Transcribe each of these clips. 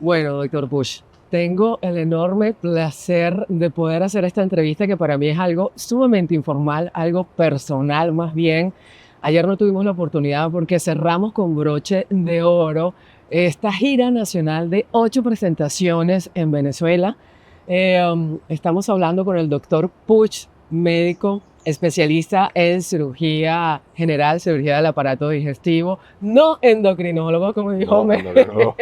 Bueno, doctor Bush, tengo el enorme placer de poder hacer esta entrevista que para mí es algo sumamente informal, algo personal más bien. Ayer no tuvimos la oportunidad porque cerramos con broche de oro esta gira nacional de 8 presentaciones en Venezuela. Estamos hablando con el doctor Puch, médico especialista en cirugía general, cirugía del aparato digestivo, no endocrinólogo, como dijo No, no, no.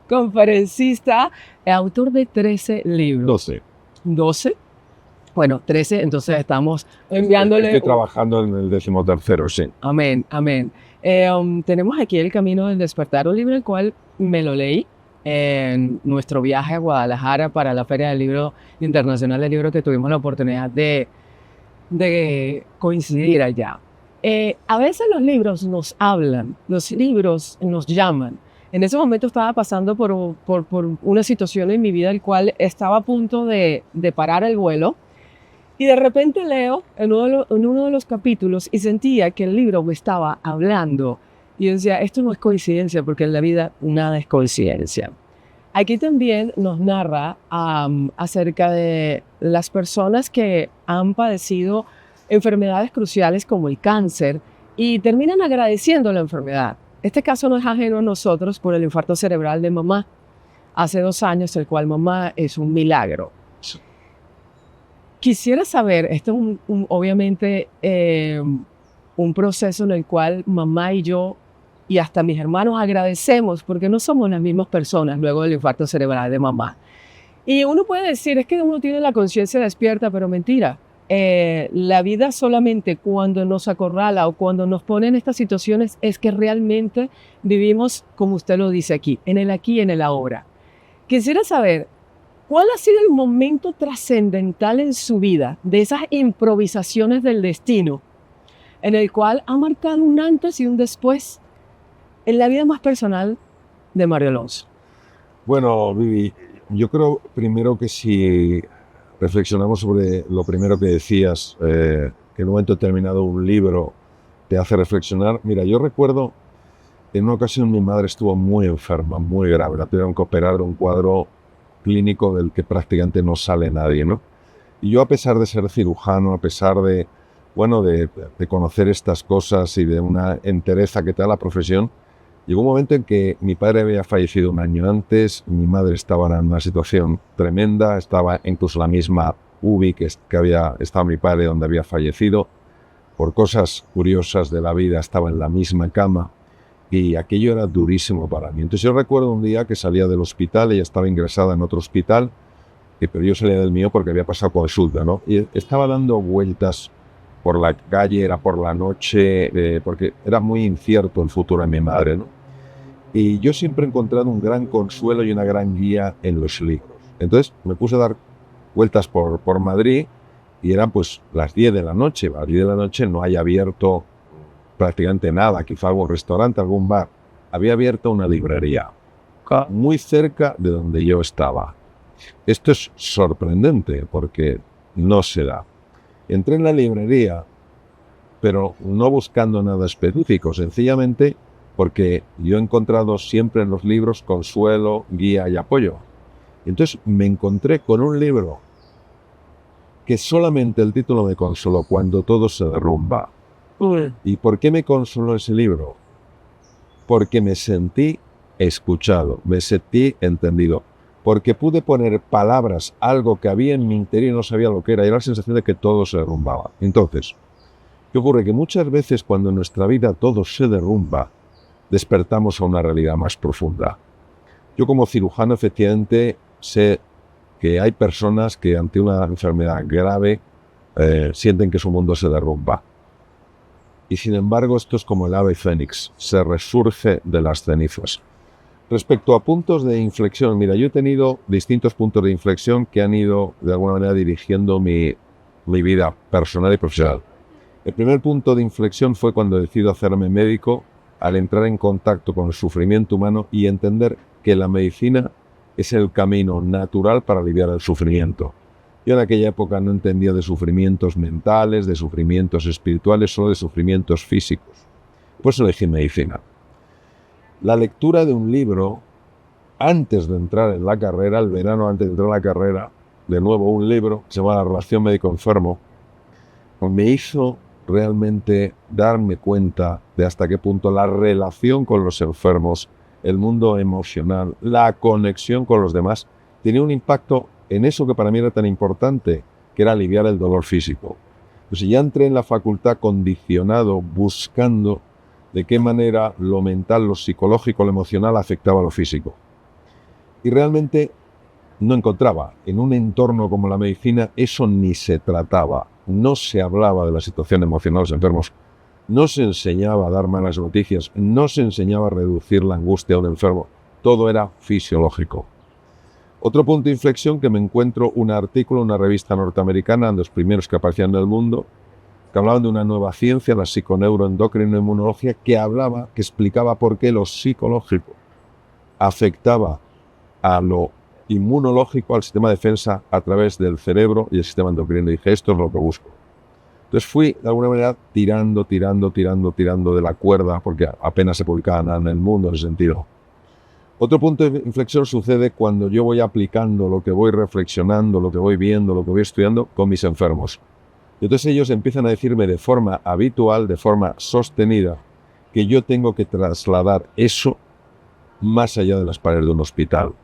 conferencista, autor de 13 libros. 12. 12, bueno, 13, entonces estamos Estoy enviándole... trabajando en el 13º, sí. Amén, amén. Tenemos aquí El Camino del Despertar, un libro el cual me lo leí en nuestro viaje a Guadalajara para la Feria del Libro Internacional del Libro, que tuvimos la oportunidad de coincidir allá. A veces los libros nos hablan, los libros nos llaman. En ese momento estaba pasando por una situación en mi vida el cual estaba a punto de parar el vuelo, y de repente leo en uno de los capítulos y sentía que el libro me estaba hablando. Y yo decía, esto no es coincidencia, porque en la vida nada es coincidencia. Aquí también nos narra acerca de las personas que han padecido enfermedades cruciales como el cáncer y terminan agradeciendo la enfermedad. Este caso no es ajeno a nosotros por el infarto cerebral de mamá hace 2 años, el cual mamá es un milagro. Quisiera saber, esto es obviamente un proceso en el cual mamá y yo y hasta mis hermanos agradecemos porque no somos las mismas personas luego del infarto cerebral de mamá. Y uno puede decir, es que uno tiene la conciencia despierta, pero mentira. La vida solamente cuando nos acorrala o cuando nos pone en estas situaciones es que realmente vivimos, como usted lo dice aquí y en el ahora. Quisiera saber, ¿cuál ha sido el momento trascendental en su vida de esas improvisaciones del destino en el cual ha marcado un antes y un después en la vida más personal de Mario Alonso? Bueno, Vivi, yo creo primero que si reflexionamos sobre lo primero que decías, que en un momento determinado un libro te hace reflexionar. Mira, yo recuerdo en una ocasión mi madre estuvo muy enferma, muy grave, la tuvieron que operar de un cuadro clínico del que prácticamente no sale nadie, ¿no? Y yo, a pesar de ser cirujano, a pesar de, bueno, de conocer estas cosas y de una entereza que te da la profesión, llegó un momento en que mi padre había fallecido un año antes, mi madre estaba en una situación tremenda, estaba incluso en la misma UBI que había estado mi padre donde había fallecido. Por cosas curiosas de la vida estaba en la misma cama y aquello era durísimo para mí. Entonces yo recuerdo un día que salía del hospital, ella estaba ingresada en otro hospital, pero yo salía del mío porque había pasado consulta, ¿no? Y estaba dando vueltas por la calle, era por la noche, porque era muy incierto el futuro de mi madre, ¿no? Y yo siempre he encontrado un gran consuelo y una gran guía en los libros. Entonces me puse a dar vueltas por Madrid y eran pues las 10 de la noche. A las 10 de la noche no hay abierto prácticamente nada, quizá algún restaurante, algún bar. Había abierto una librería muy cerca de donde yo estaba. Esto es sorprendente porque no se da. Entré en la librería, pero no buscando nada específico, sencillamente porque yo he encontrado siempre en los libros consuelo, guía y apoyo. Entonces me encontré con un libro que solamente el título me consoló: Cuando todo se derrumba. ¿Y por qué me consoló ese libro? Porque me sentí escuchado, me sentí entendido, porque pude poner palabras a algo que había en mi interior y no sabía lo que era, y era la sensación de que todo se derrumbaba. Entonces, ¿qué ocurre? Que muchas veces cuando en nuestra vida todo se derrumba, despertamos a una realidad más profunda. Yo, como cirujano, efectivamente sé que hay personas que ante una enfermedad grave sienten que su mundo se derrumba. Y sin embargo, esto es como el ave fénix, se resurge de las cenizas. Respecto a puntos de inflexión, mira, yo he tenido distintos puntos de inflexión que han ido de alguna manera dirigiendo mi vida personal y profesional. El primer punto de inflexión fue cuando decido hacerme médico, al entrar en contacto con el sufrimiento humano y entender que la medicina es el camino natural para aliviar el sufrimiento. Yo en aquella época no entendía de sufrimientos mentales, de sufrimientos espirituales, solo de sufrimientos físicos. Por eso elegí medicina. La lectura de un libro antes de entrar en la carrera, el verano antes de entrar en la carrera, de nuevo un libro que se llama La relación médico-enfermo, me hizo realmente darme cuenta de hasta qué punto la relación con los enfermos, el mundo emocional, la conexión con los demás, tenía un impacto en eso que para mí era tan importante, que era aliviar el dolor físico. Entonces ya entré en la facultad condicionado, buscando de qué manera lo mental, lo psicológico, lo emocional afectaba a lo físico. Y realmente no encontraba. En un entorno como la medicina eso ni se trataba. No se hablaba de la situación emocional de los enfermos. No se enseñaba a dar malas noticias. No se enseñaba a reducir la angustia de un enfermo. Todo era fisiológico. Otro punto de inflexión que me encuentro un artículo en una revista norteamericana, de los primeros que aparecían en el mundo, que hablaban de una nueva ciencia, la psiconeuroendocrinoinmunología, que explicaba por qué lo psicológico afectaba a lo inmunológico, al sistema de defensa a través del cerebro y el sistema endocrino. Y dije, esto es lo que busco. Entonces fui, de alguna manera, tirando de la cuerda, porque apenas se publicaba nada en el mundo en ese sentido. Otro punto de inflexión sucede cuando yo voy aplicando lo que voy reflexionando, lo que voy viendo, lo que voy estudiando con mis enfermos. Y entonces ellos empiezan a decirme de forma habitual, de forma sostenida, que yo tengo que trasladar eso más allá de las paredes de un hospital.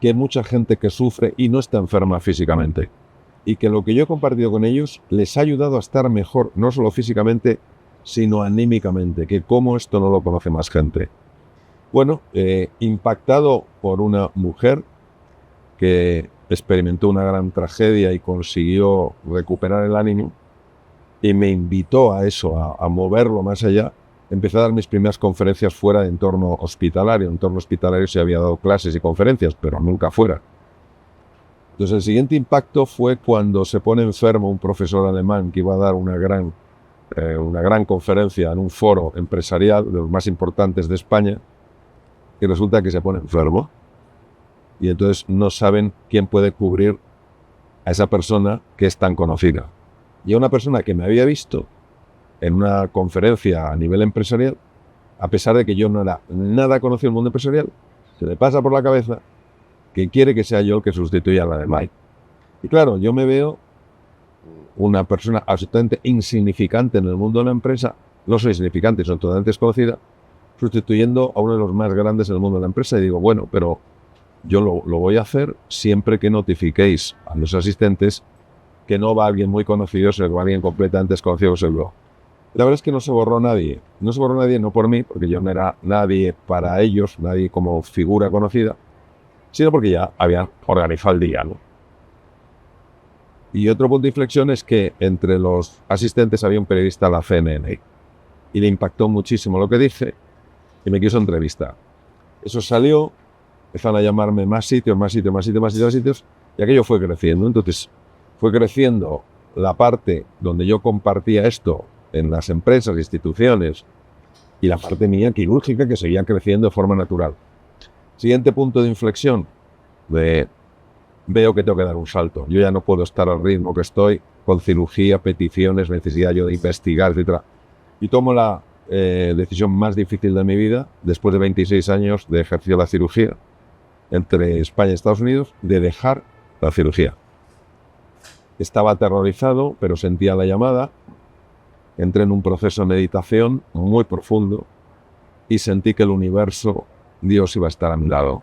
Que hay mucha gente que sufre y no está enferma físicamente. Y que lo que yo he compartido con ellos les ha ayudado a estar mejor, no solo físicamente, sino anímicamente, que como esto no lo conoce más gente. Bueno, impactado por una mujer que experimentó una gran tragedia y consiguió recuperar el ánimo y me invitó a eso, a moverlo más allá, empecé a dar mis primeras conferencias fuera de entorno hospitalario. En entorno hospitalario se había dado clases y conferencias, pero nunca fuera. Entonces el siguiente impacto fue cuando se pone enfermo un profesor alemán que iba a dar una gran conferencia en un foro empresarial de los más importantes de España, y resulta que se pone enfermo. Y entonces no saben quién puede cubrir a esa persona que es tan conocida. Y a una persona que me había visto en una conferencia a nivel empresarial, a pesar de que yo no era nada conocido en el mundo empresarial, se le pasa por la cabeza que quiere que sea yo el que sustituya a la de Mike. Y claro, yo me veo una persona absolutamente insignificante en el mundo de la empresa, no soy insignificante, soy totalmente desconocida, sustituyendo a uno de los más grandes en el mundo de la empresa, y digo, bueno, pero yo lo voy a hacer siempre que notifiquéis a los asistentes que no va alguien muy conocido, sino que va alguien completamente desconocido. La verdad es que no se borró nadie. No se borró nadie, no por mí, porque yo no era nadie para ellos, nadie como figura conocida, sino porque ya habían organizado el día, ¿no? Y otro punto de inflexión es que entre los asistentes había un periodista de la CNN y le impactó muchísimo lo que dije y me quiso entrevistar. Eso salió, empezaron a llamarme más sitios, y aquello fue creciendo. Entonces fue creciendo la parte donde yo compartía esto en las empresas, instituciones, y la parte mía quirúrgica que seguía creciendo de forma natural. Siguiente punto de inflexión, veo que tengo que dar un salto. Yo ya no puedo estar al ritmo que estoy, con cirugía, peticiones, necesidad yo de investigar, etc. Y tomo la decisión más difícil de mi vida, después de 26 años de ejercicio de la cirugía, entre España y Estados Unidos, de dejar la cirugía. Estaba aterrorizado, pero sentía la llamada. Entré en un proceso de meditación muy profundo y sentí que el universo, Dios iba a estar a mi lado.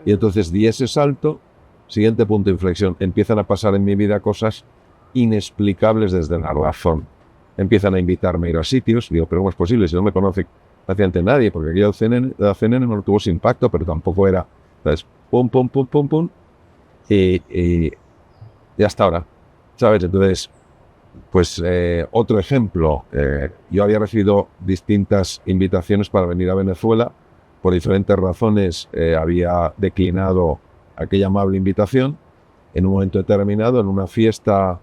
Y entonces di ese salto. Siguiente punto de inflexión. Empiezan a pasar en mi vida cosas inexplicables desde la razón. Empiezan a invitarme a ir a sitios. Digo, pero ¿cómo es posible? Si no me conoce prácticamente nadie, porque aquí la CNN no tuvo ese impacto, pero tampoco era, ¿sabes? Pum. Y hasta ahora, ¿sabes? Entonces, pues otro ejemplo. Yo había recibido distintas invitaciones para venir a Venezuela. Por diferentes razones había declinado aquella amable invitación. En un momento determinado, en una fiesta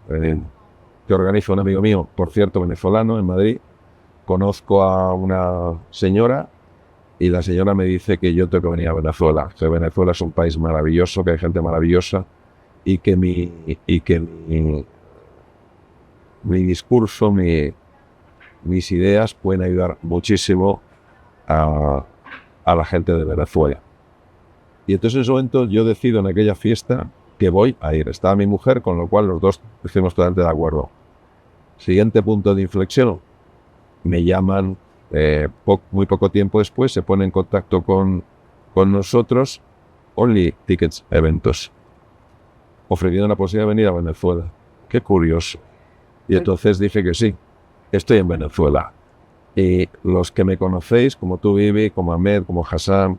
que organiza un amigo mío, por cierto, venezolano, en Madrid, conozco a una señora y la señora me dice que yo tengo que venir a Venezuela, que Venezuela es un país maravilloso, que hay gente maravillosa y que mi discurso, mis ideas pueden ayudar muchísimo a la gente de Venezuela. Y entonces en ese momento yo decido en aquella fiesta que voy a ir. Estaba mi mujer, con lo cual los dos estuvimos totalmente de acuerdo. Siguiente punto de inflexión. Me llaman muy poco tiempo después, se pone en contacto con nosotros, Only Tickets Eventos, ofreciendo la posibilidad de venir a Venezuela. Qué curioso. Y entonces dije que sí, estoy en Venezuela. Y los que me conocéis, como tú, Vivi, como Ahmed, como Hassan,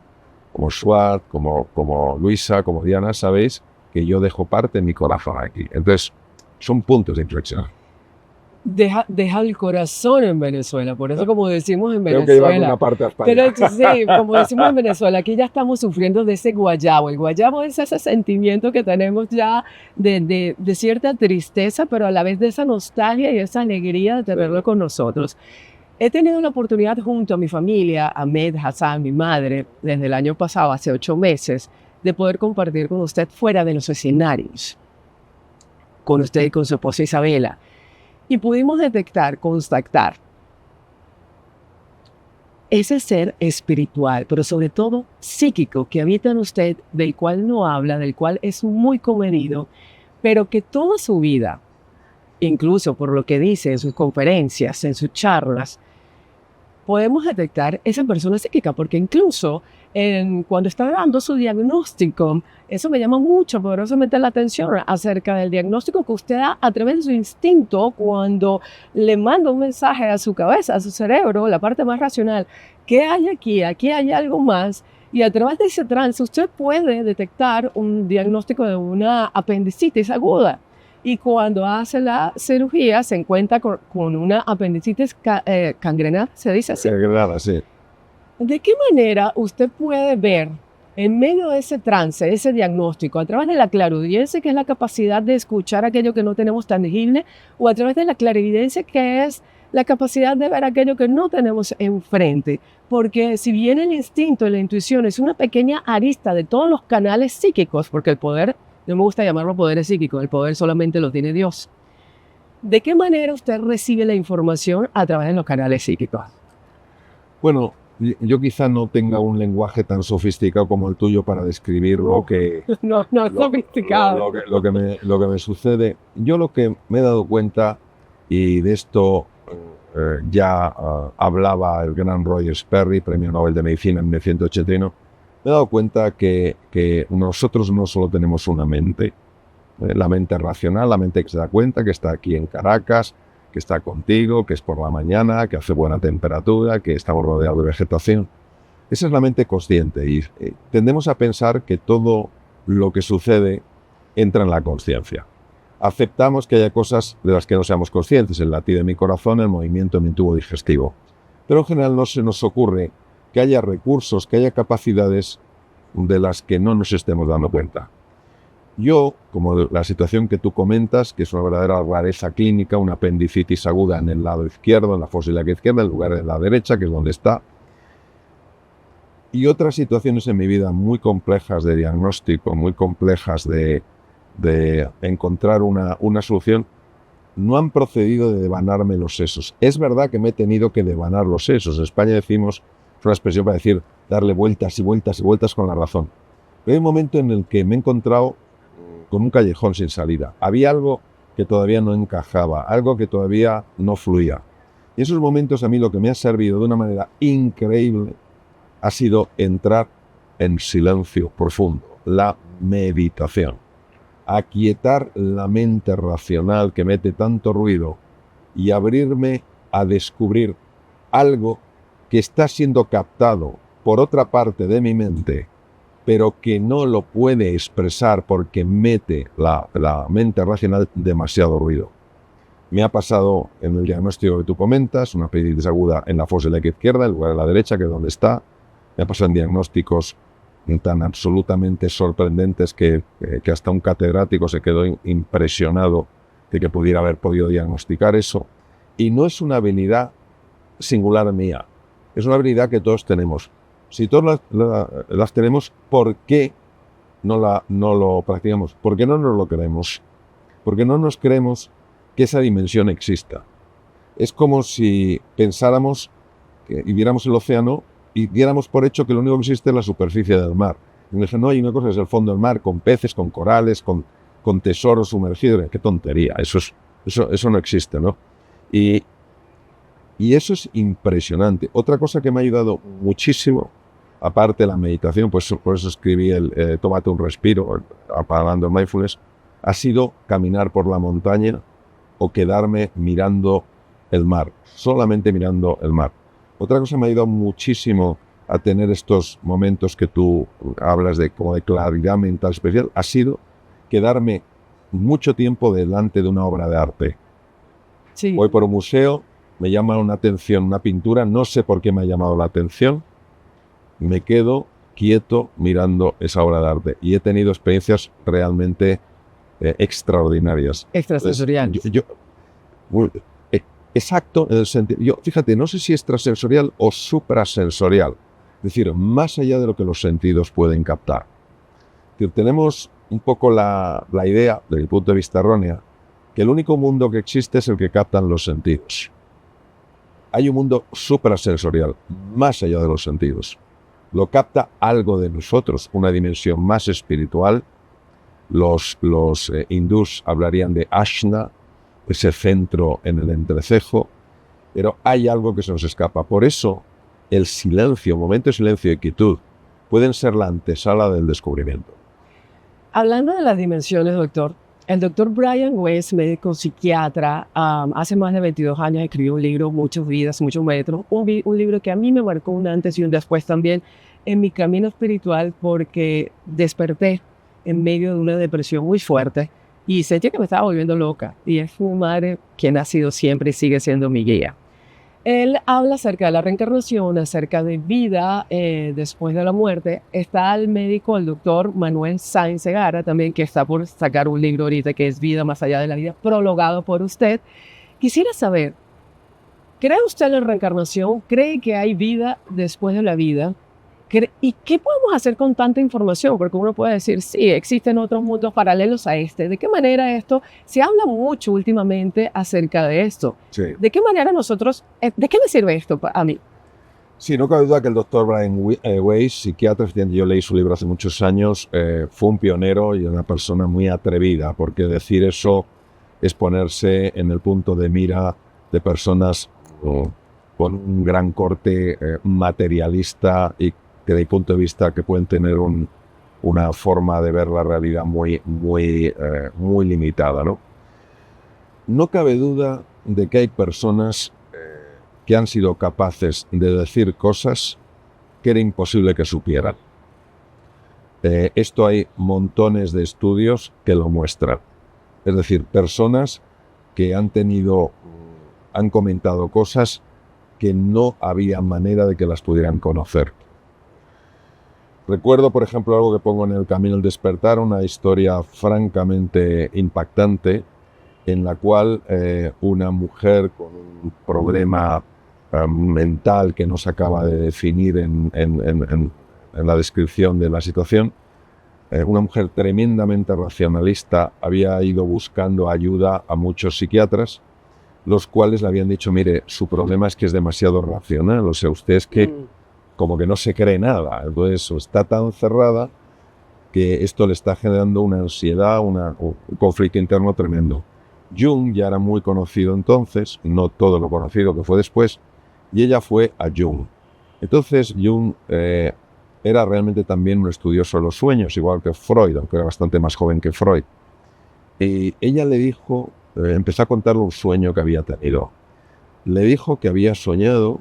como Suat, como Luisa, como Diana, sabéis que yo dejo parte de mi corazón aquí. Entonces, son puntos de inflexión. Deja el corazón en Venezuela, por eso como decimos en Tengo que llevar Venezuela. una parte a España. Pero sí, como decimos en Venezuela, aquí ya estamos sufriendo de ese guayabo. El guayabo es ese sentimiento que tenemos ya de cierta tristeza, pero a la vez de esa nostalgia y esa alegría de tenerlo con nosotros. He tenido la oportunidad junto a mi familia, Ahmed, Hassan, mi madre, desde el año pasado, hace 8 meses, de poder compartir con usted fuera de los escenarios, con usted y con su esposa Isabela. Y pudimos detectar, constatar ese ser espiritual, pero sobre todo psíquico que habita en usted, del cual no habla, del cual es muy comedido, pero que toda su vida, incluso por lo que dice en sus conferencias, en sus charlas, podemos detectar esa persona psíquica, porque incluso cuando está dando su diagnóstico, eso me llama mucho, poderosamente la atención acerca del diagnóstico que usted da a través de su instinto cuando le manda un mensaje a su cabeza, a su cerebro, la parte más racional. ¿Qué hay aquí? Aquí hay algo más. Y a través de ese trance usted puede detectar un diagnóstico de una apendicitis aguda. Y cuando hace la cirugía se encuentra con una apendicitis cangrenal, ¿se dice así? Cangrenal, sí. ¿De qué manera usted puede ver en medio de ese trance, ese diagnóstico, a través de la clarividencia, que es la capacidad de escuchar aquello que no tenemos tangible, o a través de la clarividencia, que es la capacidad de ver aquello que no tenemos enfrente? Porque si bien el instinto y la intuición es una pequeña arista de todos los canales psíquicos, porque el poder, no me gusta llamarlo poderes psíquicos, el poder solamente lo tiene Dios. ¿De qué manera usted recibe la información a través de los canales psíquicos? Bueno, yo quizá no tenga un lenguaje tan sofisticado como el tuyo para describir lo que... No es sofisticado. Lo que me sucede. Yo lo que me he dado cuenta, y de esto hablaba el gran Roger Sperry, premio Nobel de Medicina en 1981, me he dado cuenta que nosotros no solo tenemos una mente, la mente racional, la mente que se da cuenta que está aquí en Caracas, que está contigo, que es por la mañana, que hace buena temperatura, que estamos rodeados de vegetación. Esa es la mente consciente y tendemos a pensar que todo lo que sucede entra en la consciencia. Aceptamos que haya cosas de las que no seamos conscientes, el latido de mi corazón, el movimiento de mi tubo digestivo. Pero en general no se nos ocurre que haya recursos, que haya capacidades de las que no nos estemos dando cuenta. Yo, como la situación que tú comentas, que es una verdadera rareza clínica, una apendicitis aguda en el lado izquierdo, en la fosa ilíaca izquierda, en lugar de la derecha, que es donde está, y otras situaciones en mi vida muy complejas de diagnóstico, muy complejas de encontrar una solución, no han procedido de devanarme los sesos. Es verdad que me he tenido que devanar los sesos. En España decimos, es una expresión para decir, darle vueltas y vueltas y vueltas con la razón. Pero hay un momento en el que me he encontrado con un callejón sin salida. Había algo que todavía no encajaba, algo que todavía no fluía. Y esos momentos a mí lo que me ha servido de una manera increíble ha sido entrar en silencio profundo, la meditación. Aquietar la mente racional que mete tanto ruido y abrirme a descubrir algo que está siendo captado por otra parte de mi mente, pero que no lo puede expresar porque mete la mente racional demasiado ruido. Me ha pasado en el diagnóstico que tú comentas, una apendicitis aguda en la fosa ilíaca izquierda, en lugar de la derecha, que es donde está. Me ha pasado en diagnósticos tan absolutamente sorprendentes que hasta un catedrático se quedó impresionado de que pudiera haber podido diagnosticar eso. Y no es una habilidad singular mía, es una habilidad que todos tenemos. Si todos las tenemos, ¿por qué no lo practicamos? ¿Por qué no nos lo creemos? ¿Por qué no nos creemos que esa dimensión exista? Es como si pensáramos y viéramos el océano y diéramos por hecho que lo único que existe es la superficie del mar. Y me dice, no, hay una cosa que es el fondo del mar, con peces, con corales, con tesoros sumergidos. ¡Qué tontería! Eso no existe, ¿no? Y eso es impresionante. Otra cosa que me ha ayudado muchísimo, aparte de la meditación, pues por eso escribí el Tómate un respiro, hablando de mindfulness, ha sido caminar por la montaña o quedarme mirando el mar, solamente mirando el mar. Otra cosa que me ha ayudado muchísimo a tener estos momentos que tú hablas de como de claridad mental especial, ha sido quedarme mucho tiempo delante de una obra de arte. Sí. Voy por un museo, me llama una atención una pintura, no sé por qué me ha llamado la atención, me quedo quieto mirando esa obra de arte y he tenido experiencias realmente extraordinarias. Extrasensoriales. Exacto, en el sentido, fíjate, no sé si extrasensorial o suprasensorial, es decir, más allá de lo que los sentidos pueden captar. Es decir, tenemos un poco la idea, desde el punto de vista errónea, que el único mundo que existe es el que captan los sentidos. Hay un mundo suprasensorial, más allá de los sentidos. Lo capta algo de nosotros, una dimensión más espiritual. Los hindús hablarían de Ashna, ese centro en el entrecejo, pero hay algo que se nos escapa. Por eso, el silencio, momento de silencio y quietud, pueden ser la antesala del descubrimiento. Hablando de las dimensiones, doctor, el doctor Brian Weiss, médico psiquiatra, hace más de 22 años escribió un libro, Muchas vidas, muchos metros, un libro que a mí me marcó un antes y un después también en mi camino espiritual, porque desperté en medio de una depresión muy fuerte y sentí que me estaba volviendo loca. Y es mi madre quien ha sido siempre y sigue siendo mi guía. Él habla acerca de la reencarnación, acerca de vida después de la muerte. Está el médico, el doctor Manuel Sáenz Segarra, también, que está por sacar un libro ahorita que es Vida más allá de la vida, prologado por usted. Quisiera saber, ¿cree usted en la reencarnación? ¿Cree que hay vida después de la vida? ¿Y qué podemos hacer con tanta información? Porque uno puede decir, sí, existen otros mundos paralelos a este. ¿De qué manera esto? Se habla mucho últimamente acerca de esto. Sí. ¿De qué manera nosotros, de qué me sirve esto a mí? Sí, no cabe duda que el doctor Brian Weiss, psiquiatra, yo leí su libro hace muchos años, fue un pionero y una persona muy atrevida, porque decir eso es ponerse en el punto de mira de personas con un gran corte materialista y que desde mi punto de vista que pueden tener una forma de ver la realidad muy limitada, ¿no? No cabe duda de que hay personas que han sido capaces de decir cosas que era imposible que supieran. Esto hay montones de estudios que lo muestran. Es decir, personas que han comentado cosas que no había manera de que las pudieran conocer. Recuerdo, por ejemplo, algo que pongo en el Camino del Despertar, una historia francamente impactante en la cual una mujer con un problema mental que no se acaba de definir en la descripción de la situación, una mujer tremendamente racionalista había ido buscando ayuda a muchos psiquiatras, los cuales le habían dicho, mire, su problema es que es demasiado racional, o sea, usted es que como que no se cree nada, entonces está tan cerrada que esto le está generando una ansiedad, un conflicto interno tremendo. Jung ya era muy conocido entonces, no todo lo conocido que fue después, y ella fue a Jung. Entonces Jung era realmente también un estudioso de los sueños, igual que Freud, aunque era bastante más joven que Freud. Y ella le dijo, empezó a contarle un sueño que había tenido. Le dijo que había soñado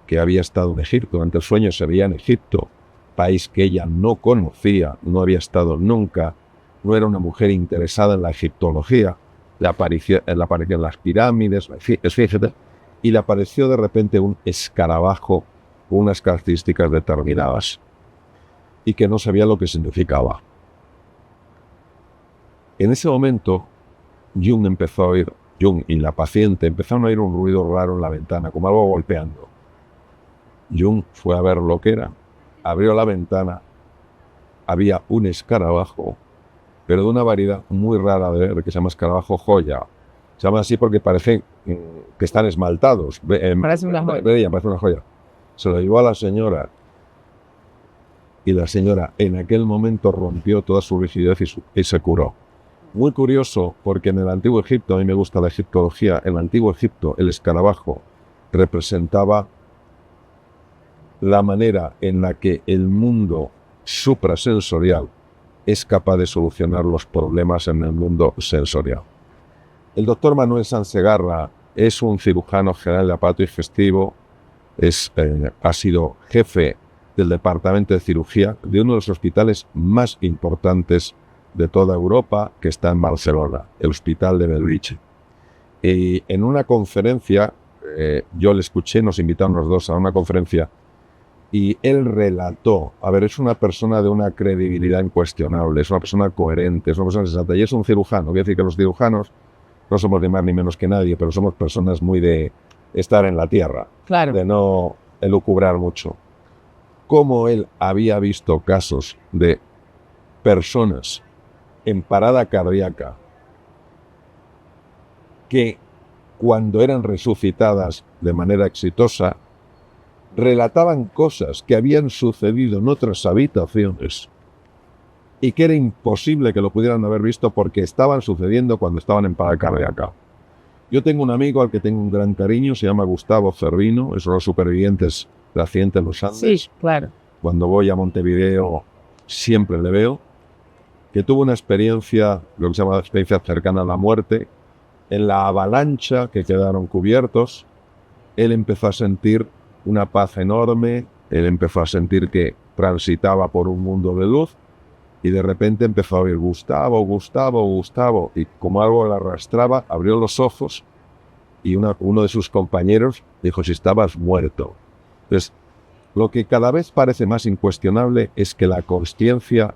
que había estado en Egipto. Durante el sueño se veía en Egipto, país que ella no conocía, no había estado nunca, no era una mujer interesada en la egiptología. Le aparecían las pirámides, etc. Y le apareció de repente un escarabajo con unas características determinadas y que no sabía lo que significaba. En ese momento, Jung y la paciente empezaron a oír un ruido raro en la ventana, como algo golpeando. Jung fue a ver lo que era, abrió la ventana, había un escarabajo, pero de una variedad muy rara de ver, que se llama escarabajo joya. Se llama así porque parece que están esmaltados. Parece una joya. Parece una joya. Se lo llevó a la señora. Y la señora en aquel momento rompió toda su rigidez y se curó. Muy curioso, porque en el Antiguo Egipto, a mí me gusta la egiptología, en el Antiguo Egipto el escarabajo representaba la manera en la que el mundo suprasensorial es capaz de solucionar los problemas en el mundo sensorial. El doctor Manuel Sansegarra es un cirujano general de aparato digestivo, ha sido jefe del departamento de cirugía de uno de los hospitales más importantes de toda Europa, que está en Barcelona, el Hospital de Bellvitge. Y en una conferencia, yo le escuché, nos invitaron los dos a una conferencia, y él relató, es una persona de una credibilidad incuestionable, es una persona coherente, es una persona sensata, y es un cirujano. Voy a decir que los cirujanos no somos ni más ni menos que nadie, pero somos personas muy de estar en la tierra, Claro. de no elucubrar mucho. Como él había visto casos de personas en parada cardíaca que cuando eran resucitadas de manera exitosa, relataban cosas que habían sucedido en otras habitaciones y que era imposible que lo pudieran haber visto porque estaban sucediendo cuando estaban en parada cardíaca. Yo tengo un amigo al que tengo un gran cariño, se llama Gustavo Cervino, es uno de los supervivientes del accidente en los Andes. Sí, claro. Cuando voy a Montevideo siempre le veo, que tuvo una experiencia, lo que se llama experiencia cercana a la muerte. En la avalancha que quedaron cubiertos, él empezó a sentir una paz enorme, él empezó a sentir que transitaba por un mundo de luz y de repente empezó a oír Gustavo, Gustavo, Gustavo, y como algo le arrastraba, abrió los ojos y uno de sus compañeros dijo: si estabas muerto. Entonces, lo que cada vez parece más incuestionable es que la consciencia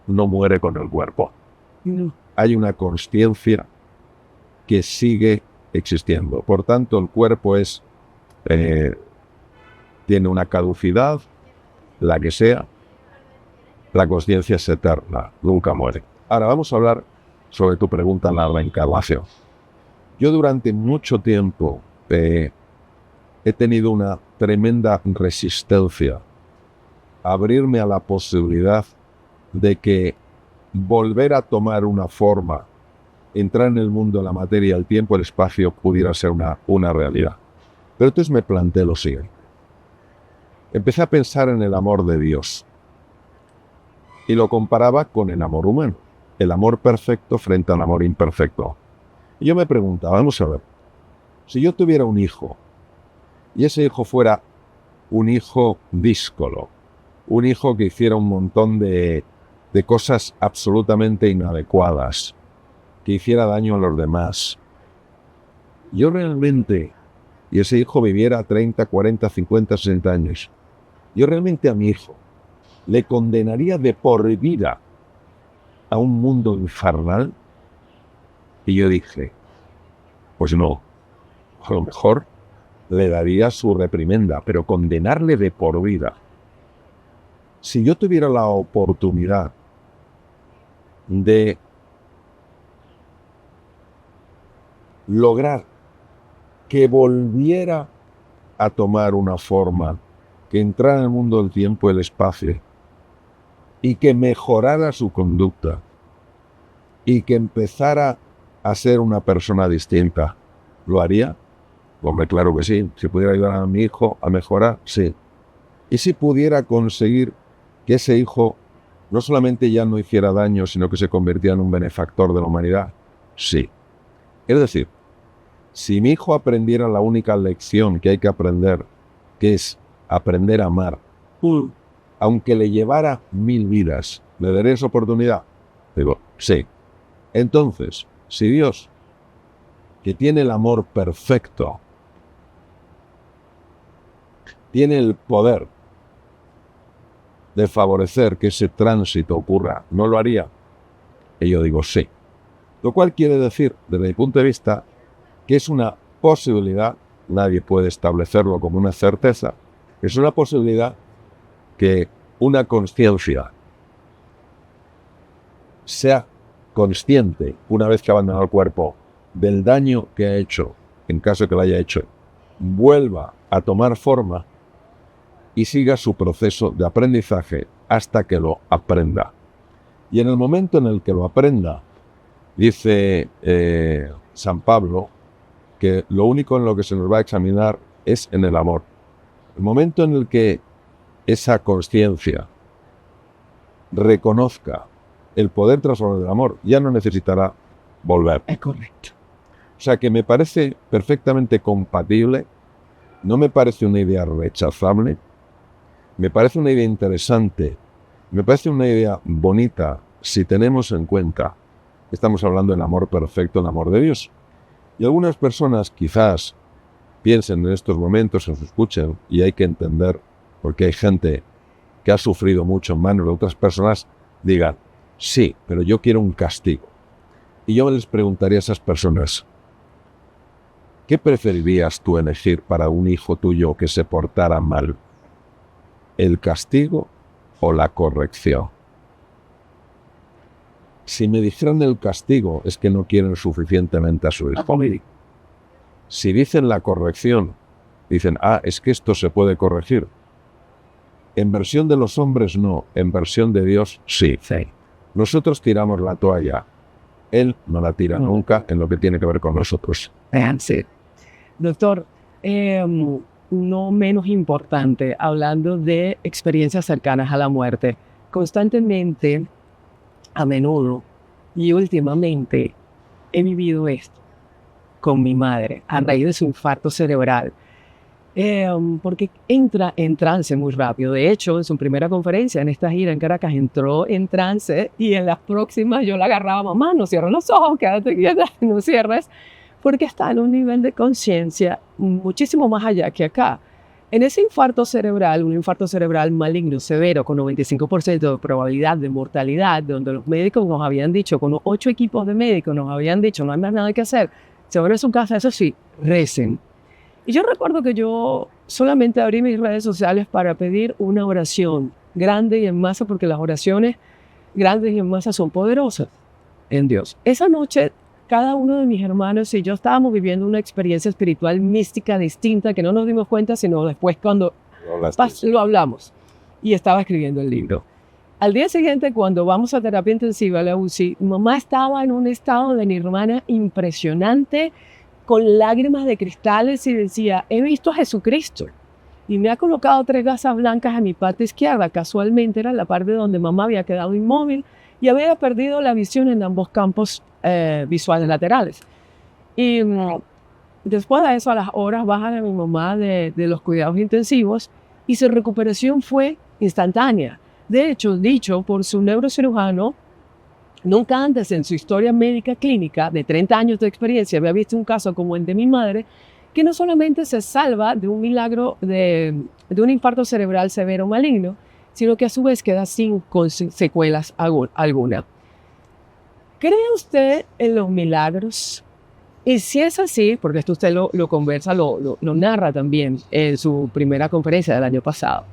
no muere con el cuerpo. No. Hay una consciencia que sigue existiendo. Por tanto, el cuerpo tiene una caducidad, la que sea. La consciencia es eterna, nunca muere. Ahora vamos a hablar sobre tu pregunta en la reencarnación. Yo durante mucho tiempo he tenido una tremenda resistencia a abrirme a la posibilidad de que volver a tomar una forma, entrar en el mundo de la materia, el tiempo, el espacio, pudiera ser una realidad. Pero entonces me planteé lo siguiente. Empecé a pensar en el amor de Dios y lo comparaba con el amor humano, el amor perfecto frente al amor imperfecto. Y yo me preguntaba, vamos a ver, si yo tuviera un hijo y ese hijo fuera un hijo díscolo, un hijo que hiciera un montón de cosas absolutamente inadecuadas, que hiciera daño a los demás, yo realmente, y ese hijo viviera 30, 40, 50, 60 años, yo realmente a mi hijo le condenaría de por vida a un mundo infernal. Y yo dije, pues no, a lo mejor le daría su reprimenda, pero condenarle de por vida. Si yo tuviera la oportunidad de lograr que volviera a tomar una forma, que entrara en el mundo del tiempo y el espacio, y que mejorara su conducta, y que empezara a ser una persona distinta, ¿lo haría? Hombre, claro que sí. Si pudiera ayudar a mi hijo a mejorar, sí. Y si pudiera conseguir que ese hijo no solamente ya no hiciera daño, sino que se convirtiera en un benefactor de la humanidad, sí. Es decir, si mi hijo aprendiera la única lección que hay que aprender, que es aprender a amar, aunque le llevara 1000 vidas, ¿le daré esa oportunidad? Digo, sí. Entonces, si Dios, que tiene el amor perfecto, tiene el poder de favorecer que ese tránsito ocurra, ¿no lo haría? Y yo digo, sí. Lo cual quiere decir, desde mi punto de vista, que es una posibilidad, nadie puede establecerlo como una certeza, es una posibilidad que una conciencia sea consciente, una vez que ha abandonado el cuerpo, del daño que ha hecho, en caso de que lo haya hecho, vuelva a tomar forma y siga su proceso de aprendizaje hasta que lo aprenda. Y en el momento en el que lo aprenda, dice San Pablo, que lo único en lo que se nos va a examinar es en el amor. El momento en el que esa conciencia reconozca el poder transformador del amor, ya no necesitará volver. Es correcto. O sea que me parece perfectamente compatible, no me parece una idea rechazable, me parece una idea interesante, me parece una idea bonita si tenemos en cuenta que estamos hablando del amor perfecto, el amor de Dios. Y algunas personas quizás piensen en estos momentos, nos escuchen, y hay que entender, porque hay gente que ha sufrido mucho en manos de otras personas, digan, sí, pero yo quiero un castigo. Y yo les preguntaría a esas personas, ¿qué preferirías tú elegir para un hijo tuyo que se portara mal? ¿El castigo o la corrección? Si me dijeran el castigo, es que no quieren suficientemente a su hijo. Si dicen la corrección, dicen, es que esto se puede corregir. En versión de los hombres no, en versión de Dios sí. Nosotros tiramos la toalla, Él no la tira nunca en lo que tiene que ver con nosotros. Sí. Doctor, no menos importante, hablando de experiencias cercanas a la muerte, constantemente, a menudo y últimamente he vivido esto con mi madre a raíz de su infarto cerebral, porque entra en trance muy rápido. De hecho, en su primera conferencia en esta gira en Caracas entró en trance y en las próximas yo la agarraba, mamá, no cierres los ojos, quédate quieta, no cierres, porque está en un nivel de conciencia muchísimo más allá que acá. En ese infarto cerebral, un infarto cerebral maligno severo con 95% de probabilidad de mortalidad, donde los médicos nos habían dicho, con 8 equipos de médicos nos habían dicho, no hay más nada que hacer, se van a su casa, eso sí, recen. Y yo recuerdo que yo solamente abrí mis redes sociales para pedir una oración grande y en masa, porque las oraciones grandes y en masa son poderosas en Dios. Esa noche, cada uno de mis hermanos y yo estábamos viviendo una experiencia espiritual mística distinta que no nos dimos cuenta, sino después cuando lo hablamos. Y estaba escribiendo el libro. Al día siguiente, cuando vamos a terapia intensiva a la UCI, mamá estaba en un estado de nirvana impresionante, con lágrimas de cristales, y decía, he visto a Jesucristo. Y me ha colocado 3 gasas blancas en mi parte izquierda. Casualmente era la parte donde mamá había quedado inmóvil y había perdido la visión en ambos campos visuales laterales. Y después de eso, a las horas, bajan a mi mamá de los cuidados intensivos y su recuperación fue instantánea. De hecho, dicho por su neurocirujano, nunca antes en su historia médica clínica de 30 años de experiencia había visto un caso como el de mi madre, que no solamente se salva de un milagro de un infarto cerebral severo maligno, sino que a su vez queda sin secuelas alguna. ¿Cree usted en los milagros? Y si es así, porque esto usted lo conversa, lo narra también en su primera conferencia del año pasado,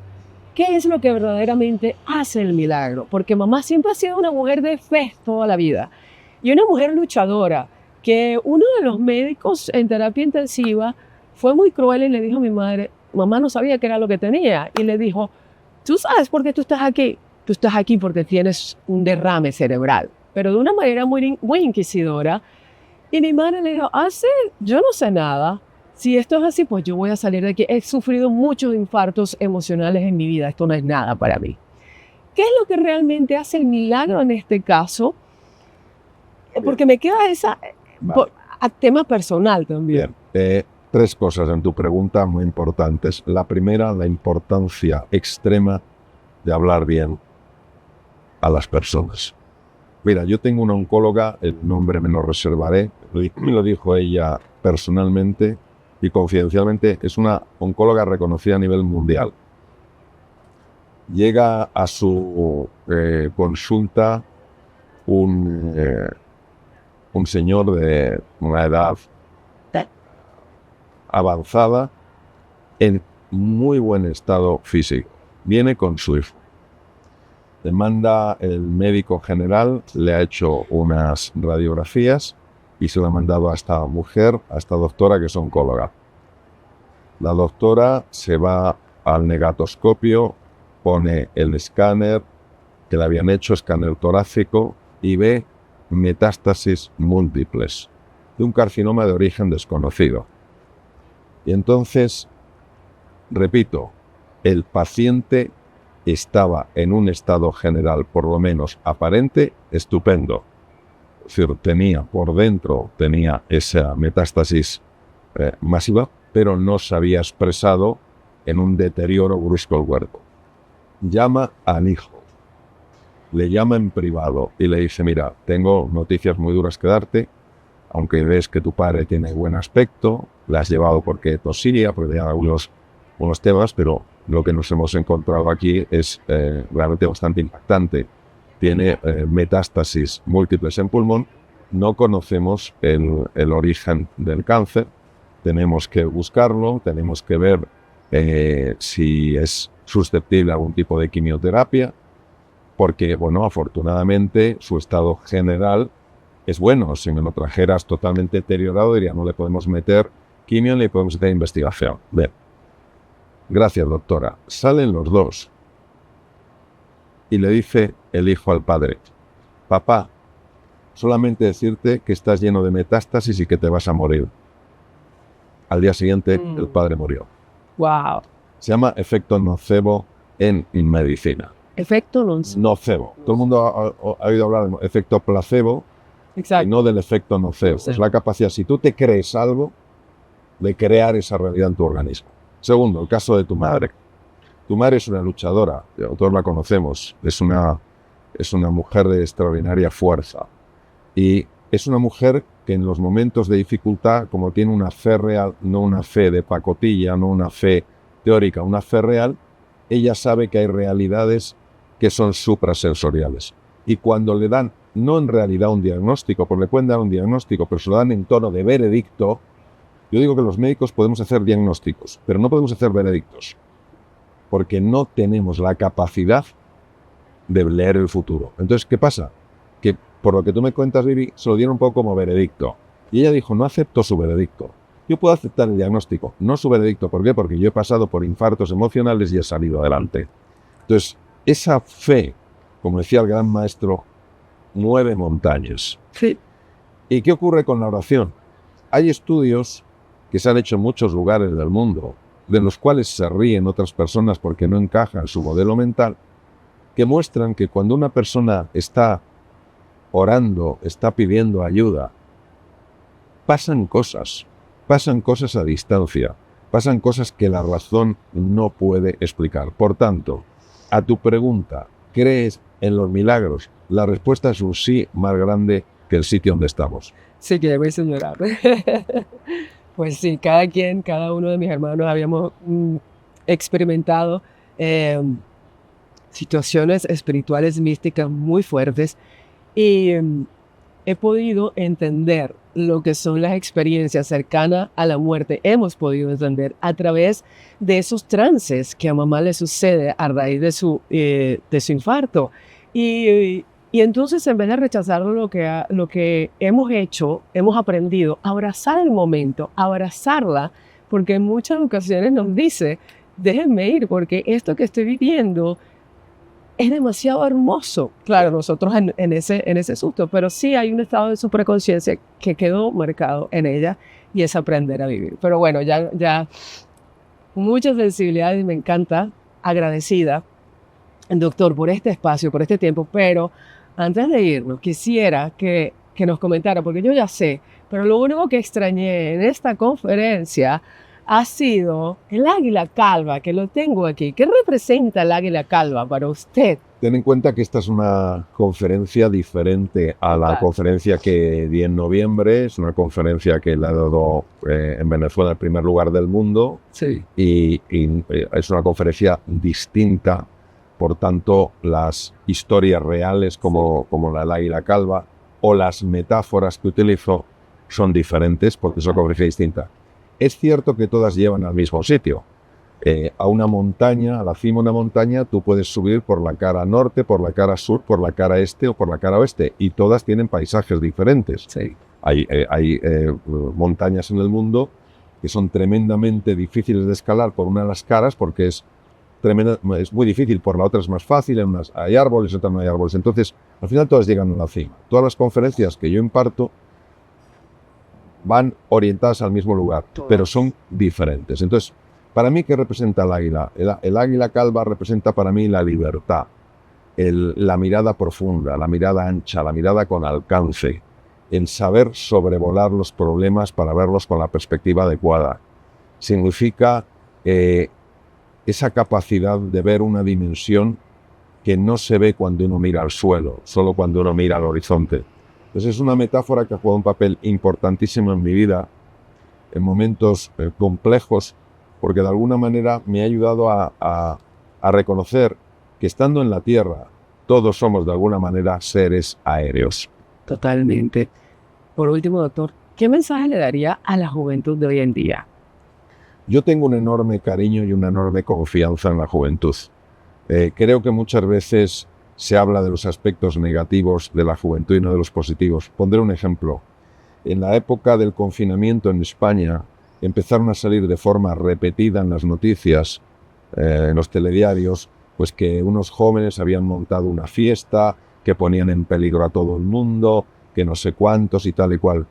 ¿qué es lo que verdaderamente hace el milagro? Porque mamá siempre ha sido una mujer de fe toda la vida y una mujer luchadora, que uno de los médicos en terapia intensiva fue muy cruel y le dijo a mi madre, mamá no sabía qué era lo que tenía, y le dijo, ¿tú sabes por qué tú estás aquí? Tú estás aquí porque tienes un derrame cerebral, pero de una manera muy inquisidora. Y mi madre le dijo, sí, yo no sé nada. Si esto es así, pues yo voy a salir de aquí. He sufrido muchos infartos emocionales en mi vida. Esto no es nada para mí. ¿Qué es lo que realmente hace el milagro en este caso? Porque me queda a tema personal también. Bien. 3 cosas en tu pregunta muy importantes. La primera, la importancia extrema de hablar bien a las personas. Mira, yo tengo una oncóloga, el nombre me lo reservaré, me lo dijo ella personalmente y confidencialmente, es una oncóloga reconocida a nivel mundial. Llega a su consulta un señor de una edad avanzada en muy buen estado físico. Viene con su hijo. Le manda el médico general, le ha hecho unas radiografías y se lo ha mandado a esta mujer, a esta doctora que es oncóloga. La doctora se va al negatoscopio pone el escáner que le habían hecho, escáner torácico, y ve metástasis múltiples de un carcinoma de origen desconocido. Y entonces, repito, el paciente estaba en un estado general, por lo menos aparente, estupendo. Es decir, tenía esa metástasis masiva, pero no se había expresado en un deterioro brusco del cuerpo. Llama al hijo, le llama en privado y le dice: mira, tengo noticias muy duras que darte, aunque ves que tu padre tiene buen aspecto, le has llevado porque tosía, porque tenía algunos temas, pero lo que nos hemos encontrado aquí es realmente bastante impactante. Tiene metástasis múltiples en pulmón, no conocemos el origen del cáncer, tenemos que buscarlo, tenemos que ver si es susceptible a algún tipo de quimioterapia, porque, bueno, afortunadamente su estado general es bueno. Si me lo trajeras totalmente deteriorado, diría, no le podemos meter quimio ni le podemos hacer investigación. Bien. Gracias, doctora. Salen los dos y le dice el hijo al padre: papá, solamente decirte que estás lleno de metástasis y que te vas a morir. Al día siguiente, el padre murió. Wow. Se llama efecto nocebo en medicina. Efecto nocebo. Todo el mundo ha oído hablar del efecto placebo. Exacto. Y no del efecto nocebo. Es la capacidad, si tú te crees algo, de crear esa realidad en tu organismo. Segundo, el caso de tu madre. Tu madre es una luchadora, todos la conocemos, es una mujer de extraordinaria fuerza. Y es una mujer que en los momentos de dificultad, como tiene una fe real, no una fe de pacotilla, no una fe teórica, una fe real, ella sabe que hay realidades que son suprasensoriales. Y cuando le dan, no en realidad un diagnóstico, porque le pueden dar un diagnóstico, pero se lo dan en tono de veredicto. Yo digo que los médicos podemos hacer diagnósticos, pero no podemos hacer veredictos, porque no tenemos la capacidad de leer el futuro. Entonces, ¿qué pasa? Que por lo que tú me cuentas, Vivi, se lo dieron un poco como veredicto. Y ella dijo: no acepto su veredicto. Yo puedo aceptar el diagnóstico, no su veredicto. ¿Por qué? Porque yo he pasado por infartos emocionales y he salido adelante. Entonces, esa fe, como decía el gran maestro, mueve montañas. Sí. ¿Y qué ocurre con la oración? Hay estudios que se han hecho en muchos lugares del mundo, de los cuales se ríen otras personas porque no encaja en su modelo mental, que muestran que cuando una persona está orando, está pidiendo ayuda, pasan cosas a distancia, pasan cosas que la razón no puede explicar. Por tanto, a tu pregunta, ¿crees en los milagros? La respuesta es un sí más grande que el sitio donde estamos. Sí, que ya me hizo llorar. Pues sí, cada uno de mis hermanos habíamos experimentado situaciones espirituales místicas muy fuertes y he podido entender lo que son las experiencias cercanas a la muerte. Hemos podido entender a través de esos trances que a mamá le sucede a raíz de su infarto. Y entonces, en vez de rechazar lo que hemos hecho, hemos aprendido a abrazar el momento, a abrazarla, porque en muchas ocasiones nos dice: déjenme ir, porque esto que estoy viviendo es demasiado hermoso. Claro, nosotros en ese susto, pero sí hay un estado de supraconciencia que quedó marcado en ella, y es aprender a vivir. Pero bueno, ya muchas sensibilidades, me encanta, agradecida, doctor, por este espacio, por este tiempo, pero antes de irnos, quisiera que nos comentara, porque yo ya sé, pero lo único que extrañé en esta conferencia ha sido el águila calva, que lo tengo aquí. ¿Qué representa el águila calva para usted? Ten en cuenta que esta es una conferencia diferente a la conferencia que di en noviembre. Es una conferencia que la he dado en Venezuela, el primer lugar del mundo. Sí. Y es una conferencia distinta. Por tanto, las historias reales como la del águila calva o las metáforas que utilizo son diferentes porque es una conferencia distinta. Es cierto que todas llevan al mismo sitio. A una montaña, a la cima de una montaña, tú puedes subir por la cara norte, por la cara sur, por la cara este o por la cara oeste, y todas tienen paisajes diferentes. Sí. Hay montañas en el mundo que son tremendamente difíciles de escalar por una de las caras porque es es muy difícil, por la otra es más fácil, en unas hay árboles, en otras no hay árboles. Entonces, al final todas llegan a la cima. Todas las conferencias que yo imparto van orientadas al mismo lugar, pero son diferentes. Entonces, para mí, ¿qué representa el águila? El águila calva representa para mí la libertad, la mirada profunda, la mirada ancha, la mirada con alcance, el saber sobrevolar los problemas para verlos con la perspectiva adecuada. Significa esa capacidad de ver una dimensión que no se ve cuando uno mira al suelo, solo cuando uno mira al horizonte. Entonces es una metáfora que ha jugado un papel importantísimo en mi vida, en momentos complejos, porque de alguna manera me ha ayudado a reconocer que estando en la Tierra, todos somos de alguna manera seres aéreos. Totalmente. Por último, doctor, ¿qué mensaje le daría a la juventud de hoy en día? Yo tengo un enorme cariño y una enorme confianza en la juventud. Creo que muchas veces se habla de los aspectos negativos de la juventud y no de los positivos. Pondré un ejemplo. En la época del confinamiento en España, empezaron a salir de forma repetida en las noticias, en los telediarios, pues que unos jóvenes habían montado una fiesta, que ponían en peligro a todo el mundo, que no sé cuántos y tal y cual.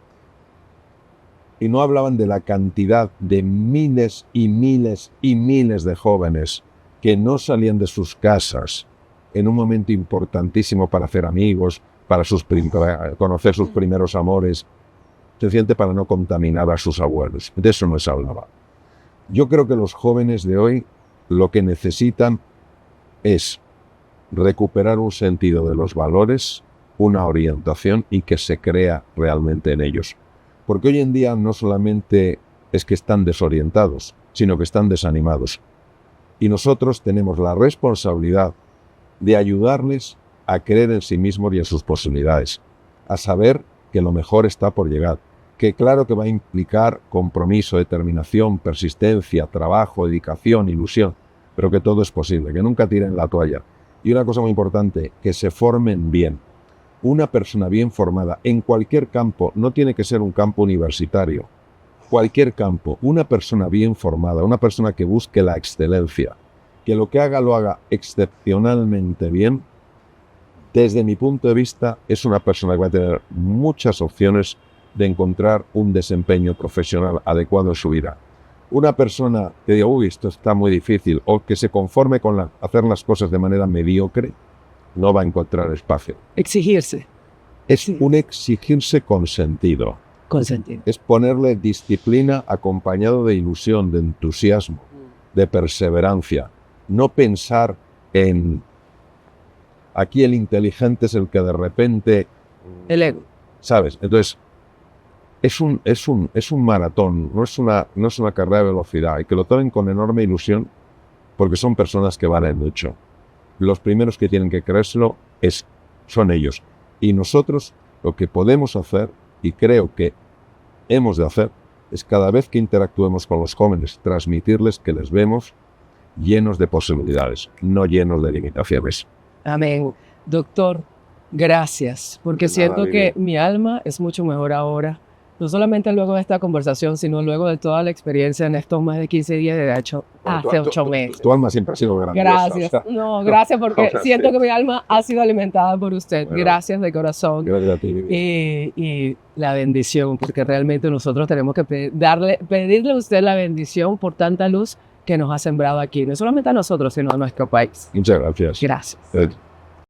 Y no hablaban de la cantidad de miles y miles y miles de jóvenes que no salían de sus casas en un momento importantísimo para hacer amigos, para conocer sus primeros amores, sencillamente para no contaminar a sus abuelos. De eso no se hablaba. Yo creo que los jóvenes de hoy lo que necesitan es recuperar un sentido de los valores, una orientación y que se crea realmente en ellos. Porque hoy en día no solamente es que están desorientados, sino que están desanimados. Y nosotros tenemos la responsabilidad de ayudarles a creer en sí mismos y en sus posibilidades, a saber que lo mejor está por llegar, que claro que va a implicar compromiso, determinación, persistencia, trabajo, dedicación, ilusión, pero que todo es posible, que nunca tiren la toalla. Y una cosa muy importante, que se formen bien. Una persona bien formada en cualquier campo, no tiene que ser un campo universitario, cualquier campo, una persona bien formada, una persona que busque la excelencia, que lo que haga lo haga excepcionalmente bien, desde mi punto de vista es una persona que va a tener muchas opciones de encontrar un desempeño profesional adecuado en su vida. Una persona que diga, uy, esto está muy difícil, o que se conforme con hacer las cosas de manera mediocre, no va a encontrar espacio. Exigirse. Es un exigirse con sentido. Con sentido. Es ponerle disciplina acompañado de ilusión, de entusiasmo, de perseverancia. No pensar en aquí el inteligente es el que de repente... El ego. ¿Sabes? Entonces, es un maratón, no es una carrera de velocidad, y que lo tomen con enorme ilusión porque son personas que valen mucho. Los primeros que tienen que creérselo son ellos. Y nosotros lo que podemos hacer, y creo que hemos de hacer, es cada vez que interactuemos con los jóvenes, transmitirles que les vemos llenos de posibilidades, no llenos de limitaciones. Amén. Doctor, gracias, porque siento que mi alma es mucho mejor ahora, no solamente luego de esta conversación, sino luego de toda la experiencia en estos más de 15 días, de hecho, hace 8 meses. Tu alma siempre ha sido grandiosa. Gracias. No, gracias porque siento que mi alma ha sido alimentada por usted. Bueno, gracias de corazón. Gracias a ti. Y la bendición, porque realmente nosotros tenemos que pedirle a usted la bendición por tanta luz que nos ha sembrado aquí, no solamente a nosotros, sino a nuestro país. Muchas gracias. Gracias.